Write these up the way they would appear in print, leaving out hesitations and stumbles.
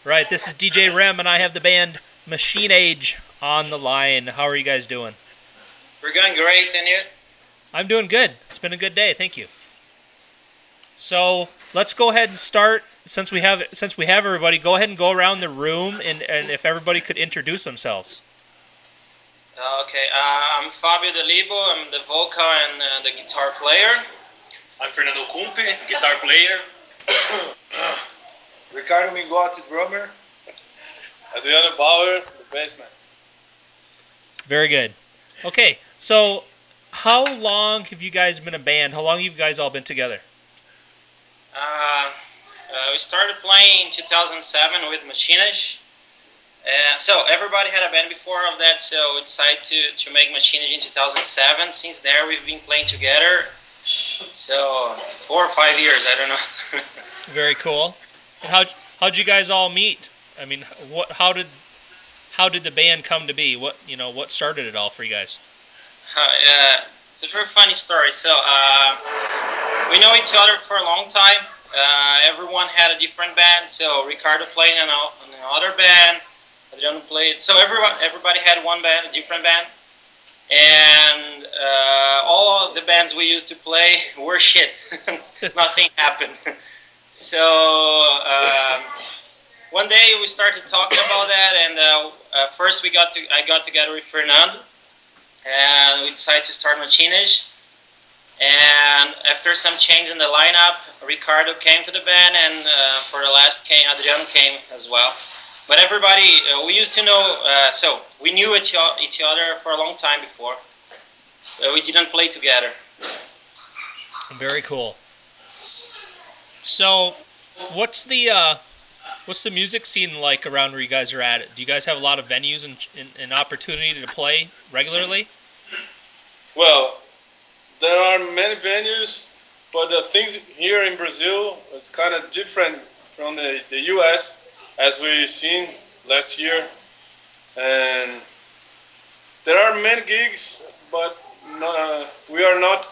Right, this is DJ REM, and I have the band Machinage on the line. How are you guys doing? We're doing great, and you? I'm doing good. It's been a good day, thank you. So let's go ahead and start. Since we have everybody, go ahead and go around the room, and if everybody could introduce themselves. Okay, I'm Fabio Delibo. I'm the vocal and the guitar player. I'm Fernando Kumpe, guitar player. Ricardo Mingotti, drummer. Adriano Bauer, the bassman. Very good. Okay, so how long have you guys been a band? How long have you guys all been together? We started playing in 2007 with Machinage. So everybody had a band before of that, so we decided to make Machinage in 2007. Since there, we've been playing together. So 4 or 5 years, I don't know. Very cool. And how'd you guys all meet? I mean, how did the band come to be? What started it all for you guys? It's a very funny story. So we know each other for a long time. Everyone had a different band. So Ricardo played in another band. Adriano played. So everybody had one band, a different band. And all of the bands we used to play were shit. Nothing happened. So one day we started talking about that, and first I got together with Fernando, and we decided to start Machinage. And after some change in the lineup, Ricardo came to the band, and for the last Adriano came as well. But everybody, we used to know, so we knew each other for a long time before. We didn't play together. Very cool. So, what's the music scene like around where you guys are at? Do you guys have a lot of venues and opportunity to play regularly? Well, there are many venues, but the things here in Brazil, it's kind of different from the U.S., as we've seen last year. And there are many gigs, but we are not...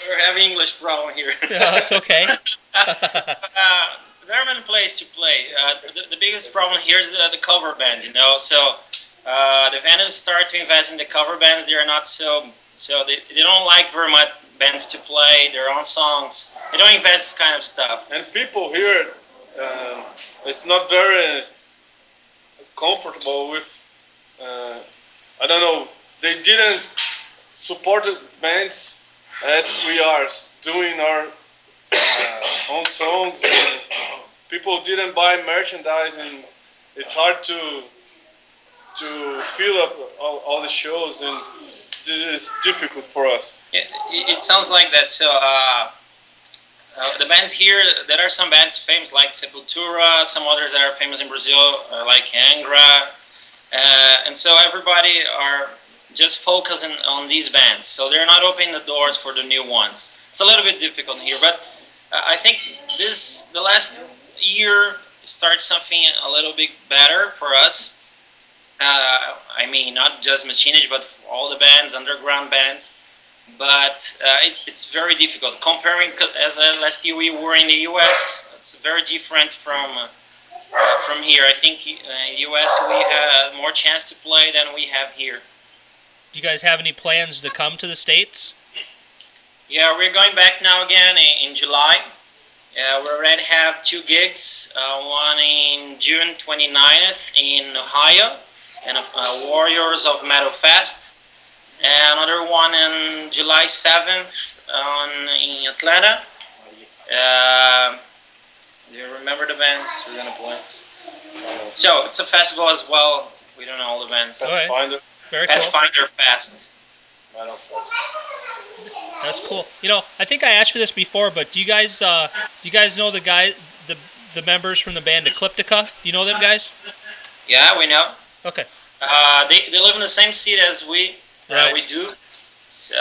We're having English problem here. No, that's okay. There are many places to play. The biggest problem here is the cover bands, So the venues start to invest in the cover bands. They are not so they don't like very much bands to play their own songs. They don't invest this kind of stuff. And people here, it's not very comfortable with. I don't know. They didn't support the bands as we are doing our own songs. And people didn't buy merchandise, and it's hard to fill up all the shows, and this is difficult for us. It sounds like that. So the bands here, there are some bands famous like Sepultura, some others that are famous in Brazil like Angra, and so everybody are just focusing on these bands. So they're not opening the doors for the new ones. It's a little bit difficult here, but I think the last year starts something a little bit better for us. I mean, not just Machinage, but for all the bands, underground bands. But it's very difficult. Comparing, as last year we were in the U.S., it's very different from here. I think in the U.S. we have more chance to play than we have here. Do you guys have any plans to come to the States? Yeah, we're going back now again in July. We already have 2 gigs, one in June 29th in Ohio, and Warriors of Metal Fest, and another one on July 7th in Atlanta. Do you remember the bands we're going to play? So, it's a festival as well. We don't know all the bands. Pathfinder. Very cool. Pathfinder Fest. Metal Fest. That's cool. I think I asked you this before, but do you guys know the members from the band Ecliptica? Do you know them guys? Yeah, we know. Okay. They live in the same city as we do. It's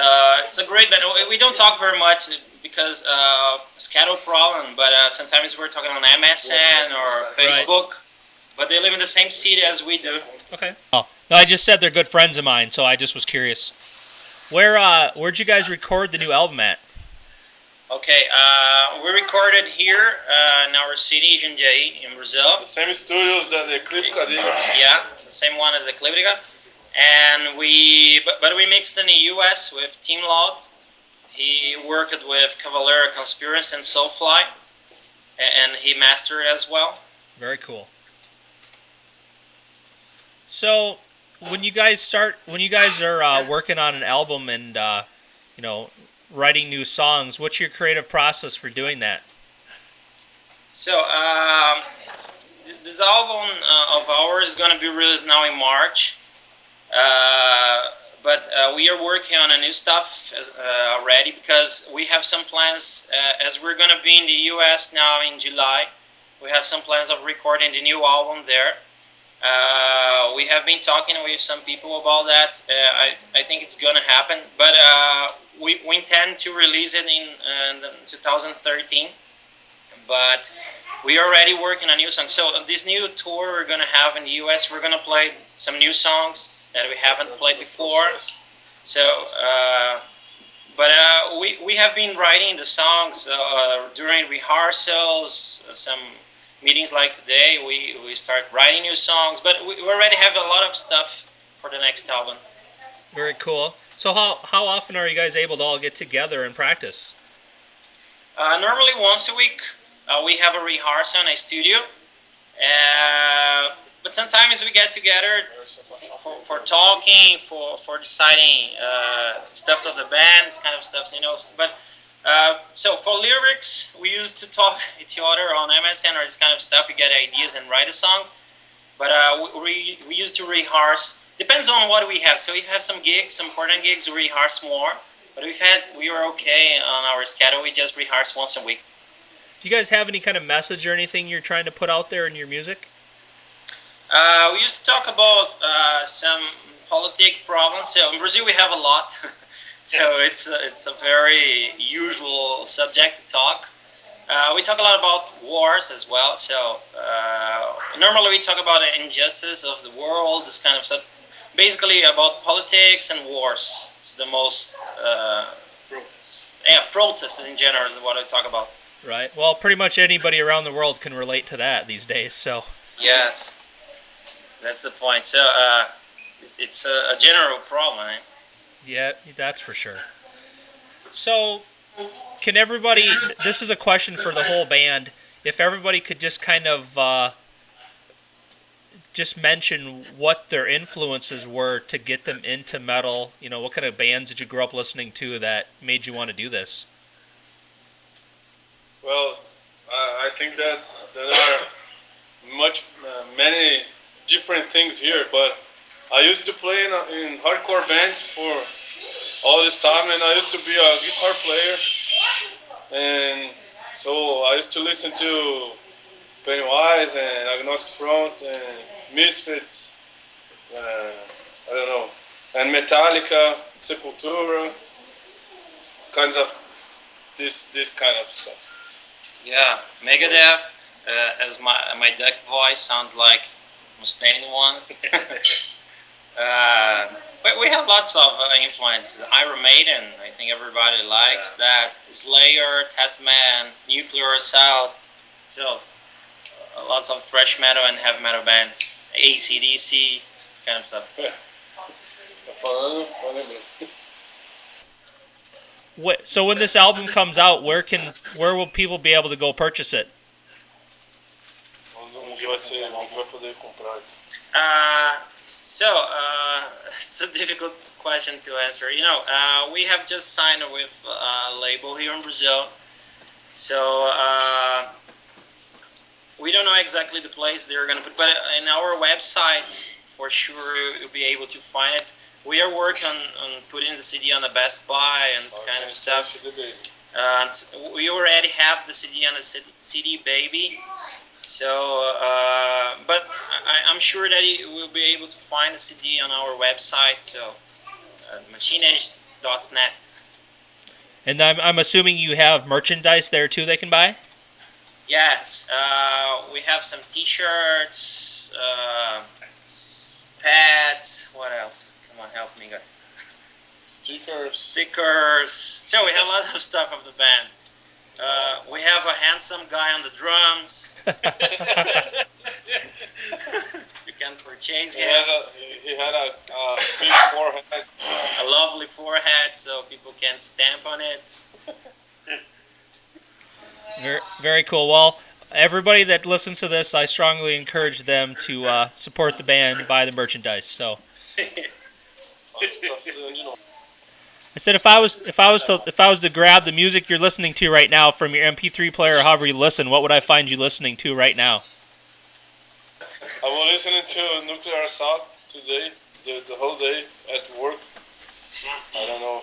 a great band. We don't talk very much because schedule problem, but sometimes we're talking on MSN or Facebook. Right. But they live in the same city as we do. Okay. Oh, no, I just said they're good friends of mine, so I just was curious. Where'd you guys record the new album at? Okay, we recorded here in our city, Jundiaí, in Brazil. The same studios that the Ecliptica did. Yeah, the same one as Ecliptica. And but we mixed in the U.S. with Team Loud. He worked with Cavalera Conspiracy and Soulfly, and he mastered as well. Very cool. So, when you guys are working on an album and writing new songs, what's your creative process for doing that? So this album of ours is going to be released now in March, but we are working on a new stuff already because we have some plans. As we're going to be in the U.S. now in July, we have some plans of recording the new album there. We have been talking with some people about that. I think it's going to happen, but we intend to release it in 2013. But we are already working on new songs. So this new tour we're going to have in the U.S., we're going to play some new songs that we haven't played before. So, we have been writing the songs during rehearsals, some meetings like today. We start writing new songs, but we already have a lot of stuff for the next album. Very cool. So how often are you guys able to all get together and practice? Normally once a week. We have a rehearsal in a studio, but sometimes we get together for talking, for deciding stuff of the band, this kind of stuff, But so for lyrics, we used to talk each other on MSN or this kind of stuff. We get ideas and write the songs, but we used to rehearse. Depends on what we have. So if we have some gigs, some important gigs, we rehearse more. But we were okay on our schedule. We just rehearse once a week. Do you guys have any kind of message or anything you're trying to put out there in your music? We used to talk about some politic problems. So in Brazil we have a lot. So it's a very usual subject to talk. We talk a lot about wars as well. So normally we talk about the injustice of the world, this kind of stuff. Basically about politics and wars. It's the most protests in general is what I talk about. Right. Well, pretty much anybody around the world can relate to that these days. So. Yes, that's the point. So it's a general problem. Eh? Yeah, that's for sure. So, can everybody? This is a question for the whole band. If everybody could just kind of just mention what their influences were to get them into metal. What kind of bands did you grow up listening to that made you want to do this? Well, I think that there are many different things here, but I used to play in hardcore bands for all this time, and I used to be a guitar player, and so I used to listen to Pennywise and Agnostic Front and Misfits, I don't know, and Metallica, Sepultura, kinds of this kind of stuff. Yeah, Megadeth, as my duck voice sounds like Mustaine ones. But we have lots of influences. Iron Maiden, I think everybody likes that. Slayer, Testament, Nuclear Assault. So, lots of thrash metal and heavy metal bands. AC/DC, this kind of stuff. So when this album comes out, where will people be able to go purchase it? It's a difficult question to answer. We have just signed with a label here in Brazil, so we don't know exactly the place they're gonna put, but in our website, for sure, you'll be able to find it. We are working on putting the CD on the Best Buy and this kind of stuff. We already have the CD on the CD Baby. So, but I'm sure that you will be able to find the CD on our website. So, machinage.net. And I'm assuming you have merchandise there too they can buy? Yes, we have some T-shirts, pads. What else? Come on, help me, guys. Stickers. So we have a lot of stuff of the band. We have a handsome guy on the drums. You can purchase He him. had a big forehead. A lovely forehead, so people can stamp on it. Very, very cool. Well, everybody that listens to this, I strongly encourage them to support the band, buy the merchandise. So I said if I was to grab the music you're listening to right now from your MP3 player or however you listen, what would I find you listening to right now? I was listening to Nuclear Assault today, the whole day at work. I don't know.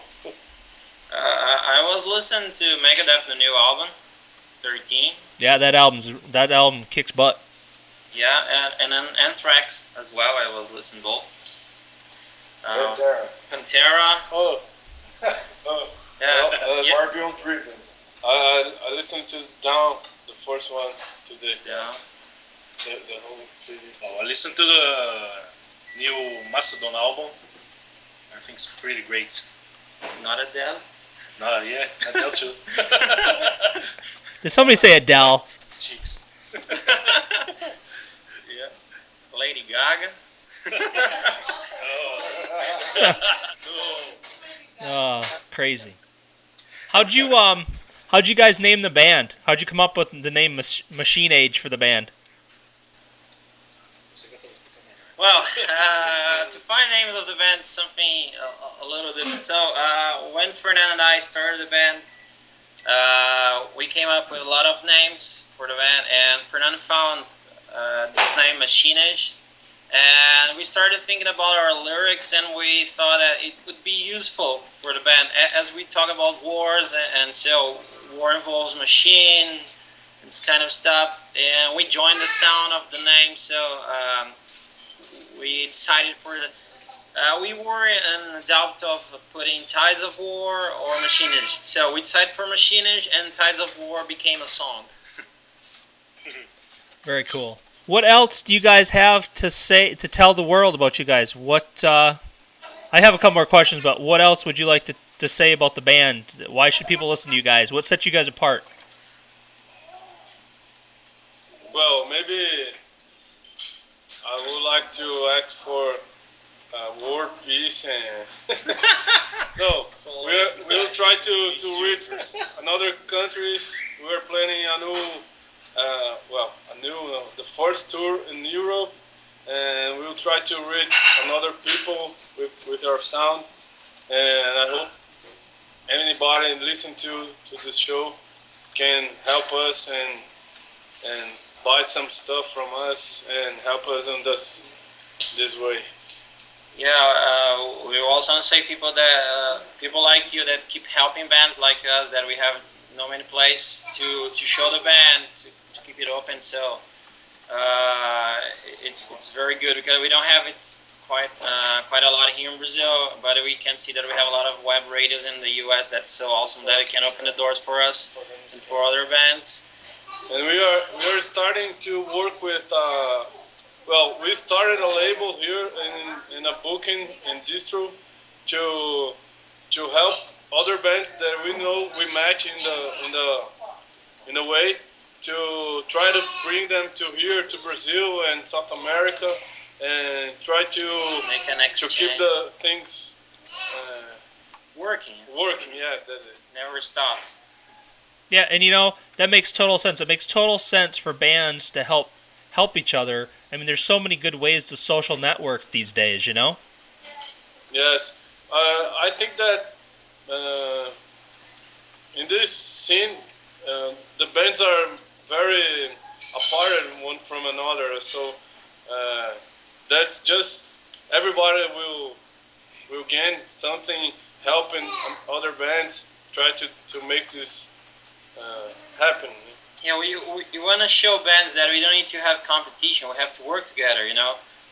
I was listening to Megadeth, the new album, 13. Yeah, that album kicks butt. Yeah, and then Anthrax as well. I was listening both. Pantera. Oh. Yeah. Barbie Driven. I listened to Down, the first one today. Yeah. The whole CD. I listened to the new Mastodon album. I think it's pretty great. Not Adele. Yeah, Adele too. Did somebody say Adele? Cheeks. Yeah. Lady Gaga. Oh, crazy. How'd you guys name the band? How'd you come up with the name Machinage for the band? Well, to find names of the band, something a little different. So when Fernand and I started the band, we came up with a lot of names for the band, and Fernand found this name Machinage. And we started thinking about our lyrics, and we thought that it would be useful for the band as we talk about wars, and so war involves machine and this kind of stuff. And we joined the sound of the name, so we decided for the. We were in doubt of putting Tides of War or Machinage, so we decided for Machinage, and Tides of War became a song. Very cool. What else do you guys have to tell the world about you guys? I have a couple more questions, but what else would you like to say about the band? Why should people listen to you guys? What sets you guys apart? Well, maybe I would like to ask for world peace and no, we'll try to reach another countries. We're planning a new. The first tour in Europe, and we'll try to reach another people with our sound. And I hope anybody listen to this show can help us and buy some stuff from us and help us on this way. Yeah, we also want to say people like you that keep helping bands like us, that we have no many place to show the band, to keep it open. So it's very good because we don't have it quite a lot here in Brazil, but we can see that we have a lot of web radios in the US. That's so awesome that it can open the doors for us and for other bands. And we are starting to work with. We started a label here in a booking in distro to help other bands that we know we match in the way, to try to bring them to here to Brazil and South America, and try to make an to exchange. keep the things working. Yeah, that's it. Never stopped. Yeah, and that makes total sense. It makes total sense for bands to help each other. I mean, there's so many good ways to social network these days, Yes, I think that in this scene, the bands are very apart one from another. So that's just everybody will gain something, helping other bands try to make this happen. Yeah, we want to show bands that we don't need to have competition. We have to work together,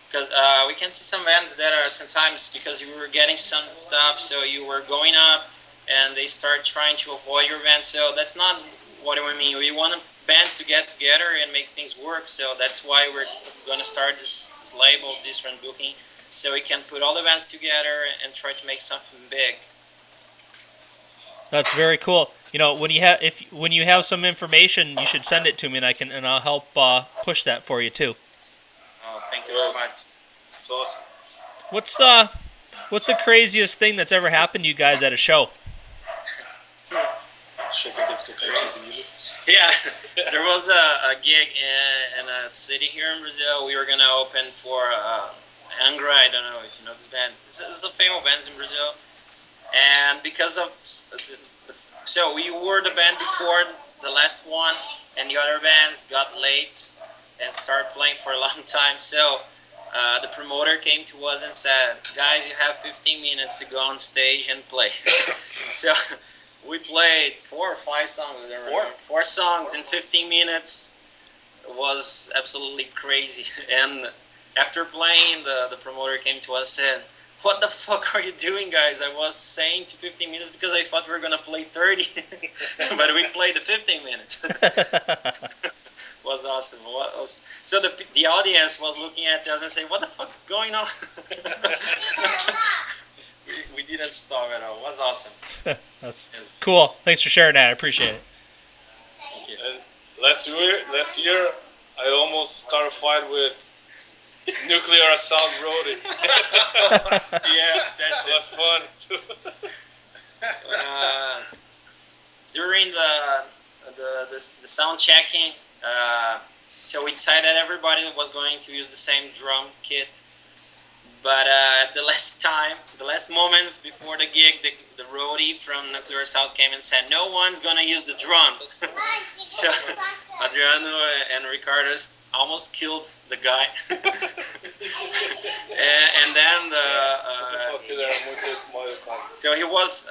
because we can see some bands that are sometimes, because you were getting some stuff, so you were going up, and they start trying to avoid your band. So that's not what we mean. We want bands to get together and make things work. So that's why we're going to start this label, Different Booking, so we can put all the bands together and try to make something big. That's very cool. when you have some information, you should send it to me, and I'll help push that for you too. Oh, thank you very much. It's awesome. What's the craziest thing that's ever happened to you guys at a show? Yeah, there was a gig in a city here in Brazil. We were gonna open for Angra. I don't know if you know this band. This is the famous bands in Brazil, and because of so we were the band before the last one, and the other bands got late and started playing for a long time. So the promoter came to us and said, "Guys, you have 15 minutes to go on stage and play." So we played 4 or 5 songs. Four songs in 15 minutes. It was absolutely crazy. And after playing, the promoter came to us and said, "What the fuck are you doing, guys? I was saying to 15 minutes because I thought we were going to play 30. But we played the 15 minutes." Was awesome. So the audience was looking at us and saying, "What the fuck's going on?" we didn't stop at all. It was awesome. That's cool. Thanks for sharing that. I appreciate it. Thank you. And last year, I almost started a fight with nuclear assault roadie. Yeah, that's It was fun too. During the sound checking, so we decided that everybody was going to use the same drum kit. But at the last moments before the gig, the roadie from Nuclear Assault came and said, "No one's gonna use the drums." So Adriano and Ricardo almost killed the guy. and then so he was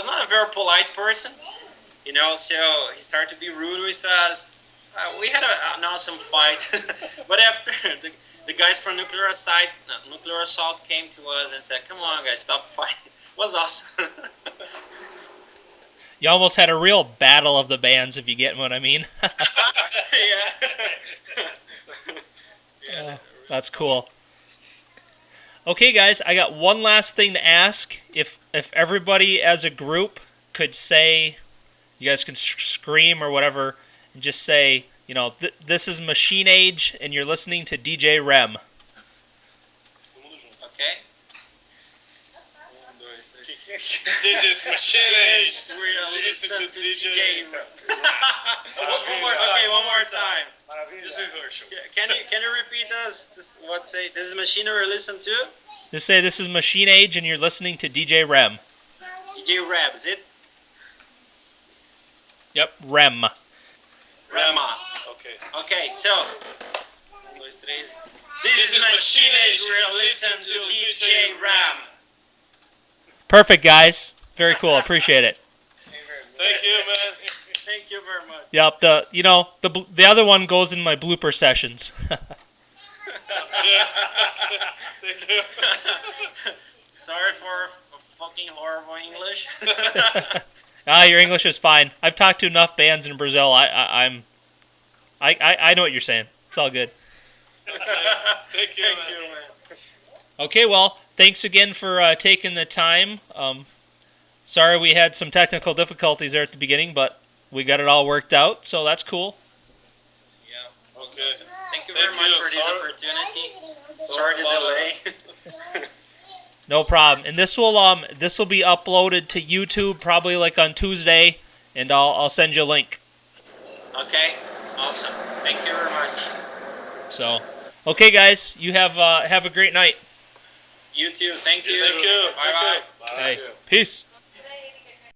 not a very polite person, So he started to be rude with us. We had an awesome fight, but after the guys from Nuclear Assault came to us and said, "Come on, guys, stop fighting." It was awesome. You almost had a real battle of the bands, if you get what I mean. Yeah. That's cool. Okay, guys, I got one last thing to ask. If everybody as a group could say, you guys can scream or whatever, and just say, this is Machinage, and you're listening to DJ REM. Okay. This is Machinage. We listen to DJ. One more time. Okay, one more time. Just rehearsal. Can you repeat us? What say? This is machinery. Listen to Just say this is Machinage, and you're listening to DJ REM. DJ Rab. Is it? Yep, REM. Rema. Okay. Okay. So. 1, 2, 3. This is Machinage. We listen to DJ Ram. Perfect, guys. Very cool. Appreciate it. Thank you, man. Thank you very much. Yep. The other one goes in my blooper sessions. Thank you. Sorry for fucking horrible English. Your English is fine. I've talked to enough bands in Brazil. I know what you're saying. It's all good. Thank you, man. Okay, well, thanks again for taking the time. Sorry we had some technical difficulties there at the beginning, but we got it all worked out, so that's cool. Yeah. Okay. Awesome. Thank you very much for this opportunity. Sorry to delay. No problem. And this will be uploaded to YouTube probably like on Tuesday, and I'll send you a link. Okay. Awesome. Thank you very much. So, okay, guys, you have a great night. You too. Thank you. Thank you. Bye bye. Hey, peace.